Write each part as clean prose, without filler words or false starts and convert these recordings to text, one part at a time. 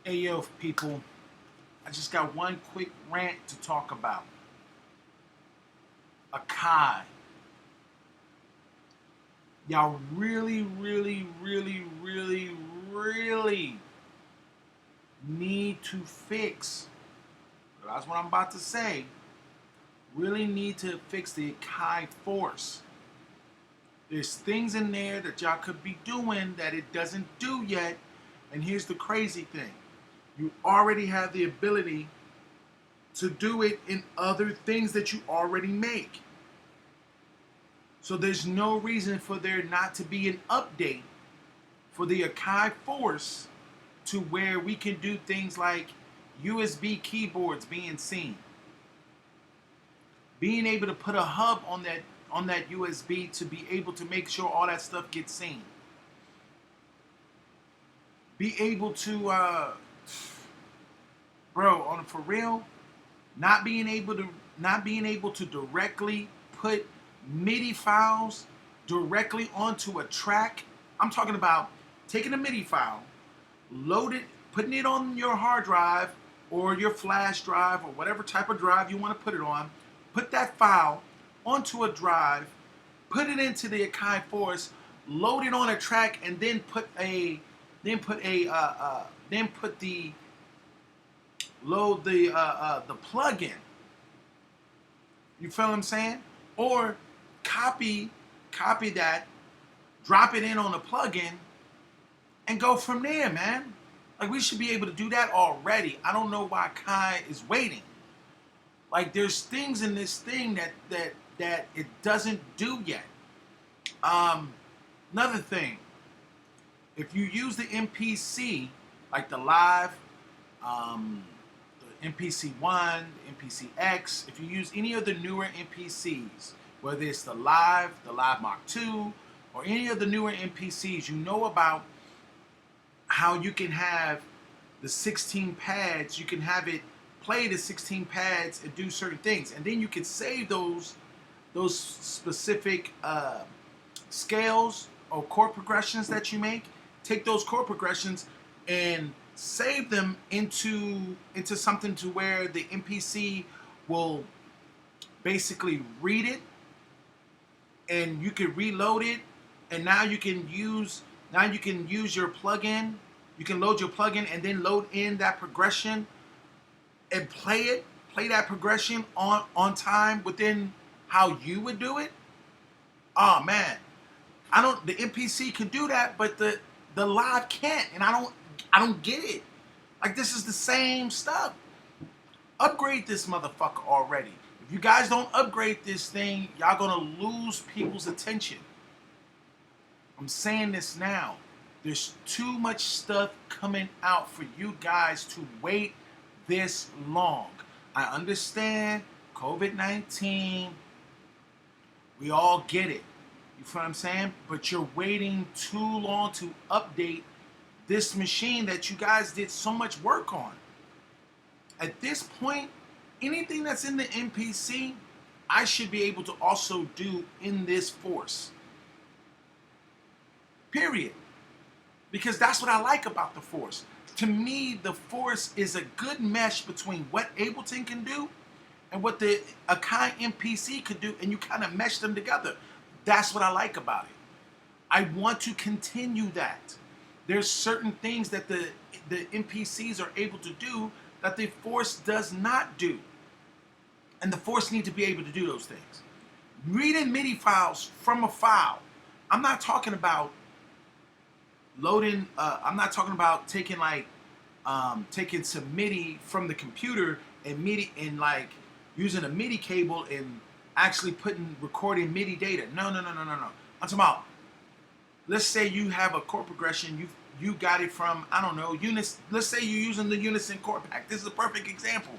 Hey yo, people, I just got one quick rant to talk about. Akai. Y'all really need to fix. That's what I'm about to say. Really need to fix the Akai Force. There's things in there that y'all could be doing that it doesn't do yet. And here's the crazy thing. You already have the ability to do it in other things that you already make. So there's no reason for there not to be an update for the Akai Force to where we can do things like USB keyboards being seen. Being able to put a hub on that USB to be able to make sure all that stuff gets seen. Be able to for real, not being able to directly put MIDI files directly onto a track. I'm talking about taking a MIDI file, putting it on your hard drive or your flash drive or whatever type of drive you want to put it on. Put that file onto a drive, put it into the Akai Force, load it on a track, and then put the plug-in. You feel what I'm saying? Or copy that, drop it in on a plugin, and go from there, man. Like, we should be able to do that already. I don't know why Kai is waiting. Like, there's things in this thing that it doesn't do yet. Another thing, if you use the MPC, like the Live, the MPC-1, the MPC-X, if you use any of the newer MPCs, whether it's the Live Mark II, or any of the newer MPCs, you know about how you can have the 16 pads, you can have it play the 16 pads and do certain things. And then you can save those specific scales or chord progressions that you make. Take those chord progressions and save them into something to where the MPC will basically read it, and you can reload it, and now you can use your plugin. You can load your plugin and then load in that progression and play that progression on time within how you would do it. Oh man, the MPC can do that, but the Live can't, and I don't get it. Like, this is the same stuff. Upgrade this motherfucker already. If you guys don't upgrade this thing, y'all gonna lose people's attention. I'm saying this now. There's too much stuff coming out for you guys to wait this long. I understand COVID-19. We all get it. You feel what I'm saying? But you're waiting too long to update this machine that you guys did so much work on. At this point, anything that's in the MPC, I should be able to also do in this Force. Period. Because that's what I like about the Force. To me, the Force is a good mesh between what Ableton can do and what the Akai MPC could do, and you kind of mesh them together. That's what I like about it. I want to continue that. There's certain things that the MPCs are able to do that the Force does not do. And the Force needs to be able to do those things. Reading MIDI files from a file. I'm not talking about loading, I'm not talking about taking taking some MIDI from the computer and like using a MIDI cable and actually recording MIDI data. No. I'm talking about, let's say you have a chord progression, you got it from, I don't know, let's say you're using the Unison chord pack. This is a perfect example.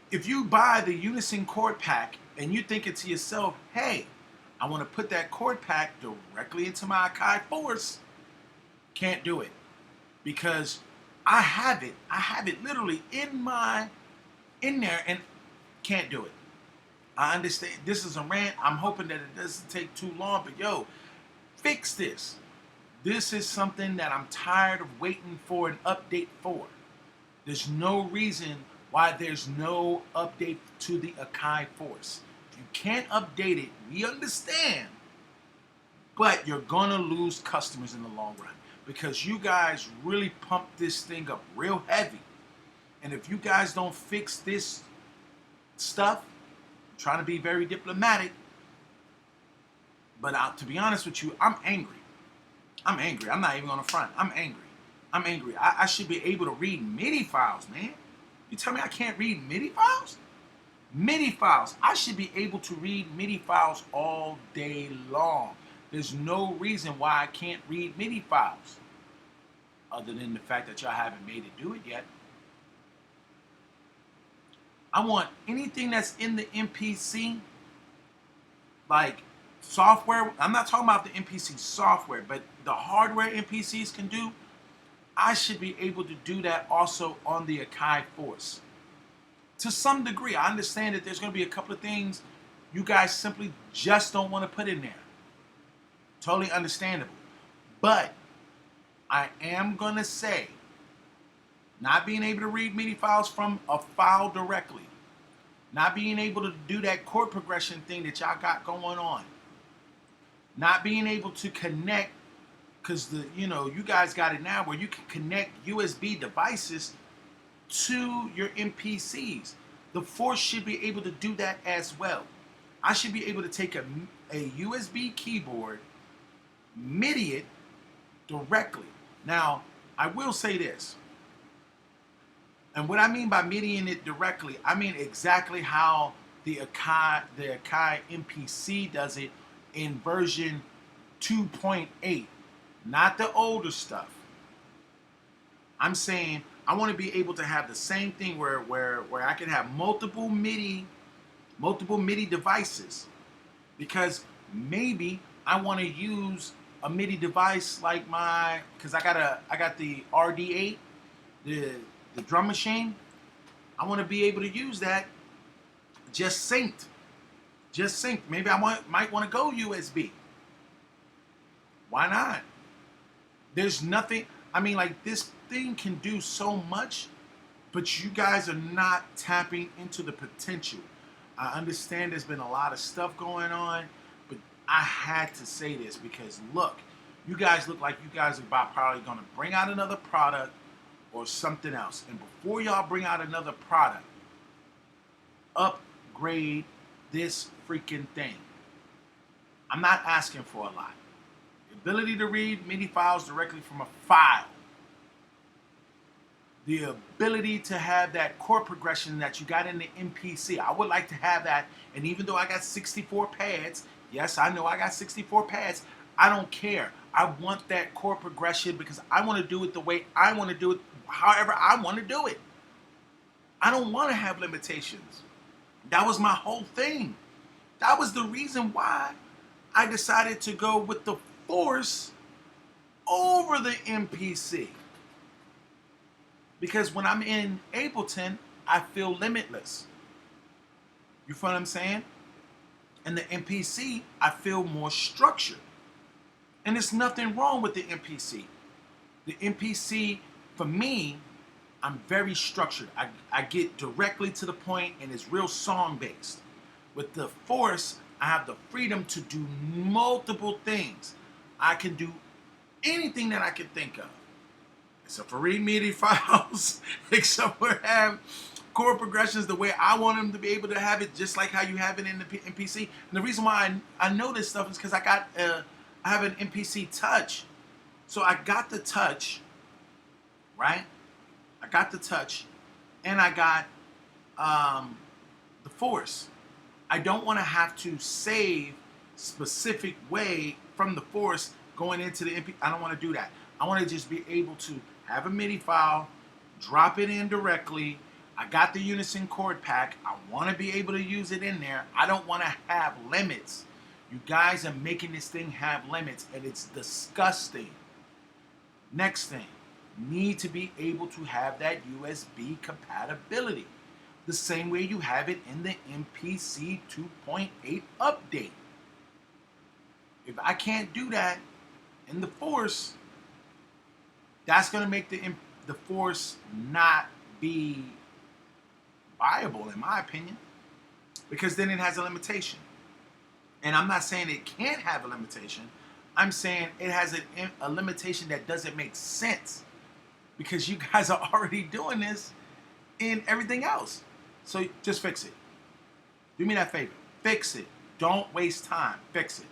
If you buy the Unison chord pack and you thinking to yourself, hey, I want to put that chord pack directly into my Akai Force, can't do it. Because I have it literally in there, and can't do it. I understand this is a rant. I'm hoping that it doesn't take too long, but yo, fix this. This is something that I'm tired of waiting for an update for. There's no reason why there's no update to the Akai Force. If you can't update it, we understand, but you're gonna lose customers in the long run because you guys really pump this thing up real heavy. And if you guys don't fix this stuff, I'm trying to be very diplomatic, but to be honest with you, I'm angry. I'm angry. I'm not even on the front. I'm angry. I'm angry. I should be able to read MIDI files, man. You tell me I can't read MIDI files? MIDI files. I should be able to read MIDI files all day long. There's no reason why I can't read MIDI files, other than the fact that y'all haven't made it do it yet. I want anything that's in the MPC, like software. I'm not talking about the MPC software, but the hardware MPCs can do. I should be able to do that also on the Akai Force. To some degree, I understand that there's going to be a couple of things you guys simply just don't want to put in there. Totally understandable. But I am going to say, not being able to read MIDI files from a file directly, not being able to do that chord progression thing that y'all got going on, not being able to connect, because you guys got it now where you can connect USB devices to your MPCs. The Force should be able to do that as well. I should be able to take a USB keyboard, MIDI it directly. Now, I will say this, and what I mean by MIDIing it directly, I mean exactly how the Akai MPC does it in version 2.8, not the older stuff. I'm saying I want to be able to have the same thing where I can have multiple MIDI devices, because maybe I want to use a MIDI device like because I got the RD8, the drum machine. I want to be able to use that just synced. Maybe I might want to go USB. Why not? There's nothing. I mean, like, this thing can do so much, but you guys are not tapping into the potential. I understand there's been a lot of stuff going on, but I had to say this because, look, you guys look like you guys are probably going to bring out another product or something else. And before y'all bring out another product, upgrade this freaking thing. I'm not asking for a lot. The ability to read MIDI files directly from a file. The ability to have that chord progression that you got in the MPC. I would like to have that. And even though I got 64 pads, yes, I know I got 64 pads, I don't care. I want that chord progression because I want to do it the way I want to do it, however I want to do it. I don't want to have limitations. That was my whole thing. That was the reason why I decided to go with the Force over the MPC. Because when I'm in Ableton, I feel limitless. You feel what I'm saying? And the MPC, I feel more structured. And there's nothing wrong with the MPC. The MPC, for me, I'm very structured. I get directly to the point and it's real song-based. With the Force, I have the freedom to do multiple things. I can do anything that I can think of. Except for read MIDI files, except for have chord progressions the way I want them to be able to have it, just like how you have it in the MPC. And the reason why I know this stuff is because I have an MPC Touch. So I got the Touch, right? I got the Touch, and I got the Force. I don't want to have to save specific way from the Force going into the MP. I don't want to do that. I want to just be able to have a MIDI file, drop it in directly. I got the Unison chord pack. I want to be able to use it in there. I don't want to have limits. You guys are making this thing have limits, and it's disgusting. Next thing, need to be able to have that USB compatibility, the same way you have it in the MPC 2.8 update. If I can't do that in the Force, that's going to make the Force not be viable, in my opinion, because then it has a limitation. And I'm not saying it can't have a limitation. I'm saying it has a limitation that doesn't make sense because you guys are already doing this in everything else. So just fix it. Do me that favor. Fix it. Don't waste time. Fix it.